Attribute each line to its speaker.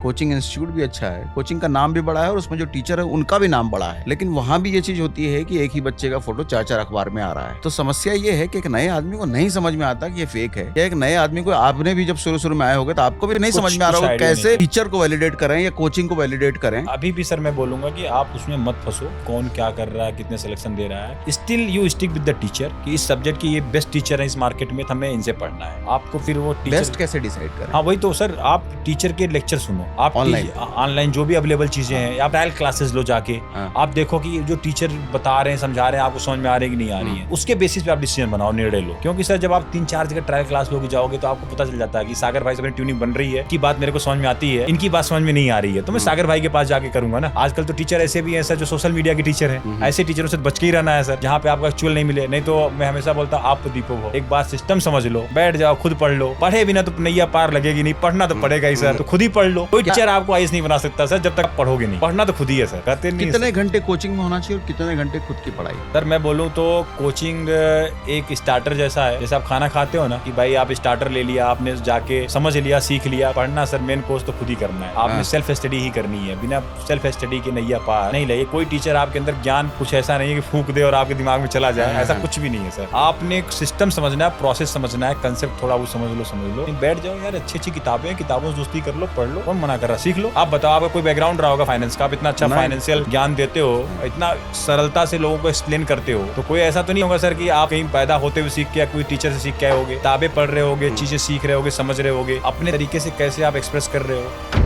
Speaker 1: Coaching institute भी अच्छा है, कोचिंग का नाम भी बड़ा है और उसमें जो टीचर है उनका भी नाम बड़ा है, लेकिन वहां भी ये चीज होती है कि एक ही बच्चे का फोटो 4-4 अखबार में आ रहा है। तो समस्या ये है कि एक नए आदमी को नहीं समझ में आता कि ये फेक है, या एक नए आदमी को, आपने भी जब शुरू में आए होगे तो आपको भी नहीं समझ में आ रहा होगा कैसे टीचर को वैलिडेट करें या कोचिंग को वैलिडेट करें।
Speaker 2: अभी भी सर मैं बोलूंगा कि आप उसमें मत फंसो, कौन क्या कर रहा है, कितने सिलेक्शन दे रहा है। Still you stick with the teacher कि इस सब्जेक्ट की ये बेस्ट टीचर है इस मार्केट में, हमें इनसे पढ़ना है। आपको फिर वो
Speaker 1: बेस्ट कैसे डिसाइड करें?
Speaker 2: हाँ वही तो सर, आप टीचर के लेक्चर सुनो, आप ऑनलाइन जो भी अवेलेबल चीजें हैं, आप ट्रायल क्लासेस लो जाके, आप देखो कि जो टीचर बता रहे हैं, समझा रहे हैं, आपको समझ में आ रही है कि नहीं आ रही है, उसके बेसिस पे आप डिसीजन बनाओ, निर्णय लो। क्योंकि सर जब आप 3-4 जगह ट्रायल क्लास लोगे जाओगे तो आपको पता चल जाता है कि सागर भाई से अपनी ट्यूनिंग बन रही है, की बात मेरे को समझ में आती है, इनकी बात समझ में नहीं आ रही है, तो मैं सागर भाई के पास जाके करूंगा ना। आजकल तो टीचर ऐसे भी हैं सर जो सोशल मीडिया के टीचर हैं, ऐसे टीचरों से बच के ही रहना है सर, जहाँ पे आपको एक्चुअल नहीं मिले। नहीं तो मैं हमेशा बोलता हूँ आप तो दीपक हो, एक बार सिस्टम समझ लो, बैठ जाओ, खुद पढ़ लो। पढ़े बिना तो नैया पार लगेगी नहीं, पढ़ना तो पड़ेगा ही सर, तो खुद ही पढ़ लो। कोई टीचर आपको आईएएस नहीं बना सकता सर जब तक आप पढ़ोगे नहीं, पढ़ना तो खुद ही है सर। करते नहीं।
Speaker 1: कितने घंटे कोचिंग में होना चाहिए और कितने घंटे खुद की पढ़ाई?
Speaker 2: सर मैं बोलूँ तो कोचिंग एक स्टार्टर जैसा है, जैसे आप खाना खाते हो ना कि भाई आप स्टार्टर ले लिया, आपने जाके समझ लिया, सीख लिया। पढ़ना सर मेन कोर्स तो खुद ही करना है, आपने सेल्फ स्टडी ही करनी है। बिना सेल्फ स्टडी के नैया पार नहीं लगे। कोई टीचर आपके अंदर ज्ञान कुछ ऐसा नहीं है कि फूंक दे और आपके दिमाग में चला जाए, ऐसा कुछ भी नहीं है सर। आपने एक सिस्टम समझना है, प्रोसेस समझना है, कंसेप्ट थोड़ा वो समझ लो। बैठ जाओ यार, अच्छी अच्छी किताबें, किताबों से दोस्ती कर लो, पढ़ लो, कौन मना कर रहा, सीख लो। आप बताओ, आपका कोई बैकग्राउंड रहा होगा फाइनेंस का, आप इतना अच्छा फाइनेंशियल ज्ञान देते हो, इतना सरलता से लोगों को एक्सप्लेन करते हो, तो कोई ऐसा तो नहीं होगा सर कि आप कहीं पैदा होते हुए सीख के, कोई टीचर से सीख के आए होगे। किताबें पढ़ रहे होगे, चीजें सीख रहे होगे, समझ रहे होगे, अपने तरीके से कैसे आप एक्सप्रेस कर रहे हो।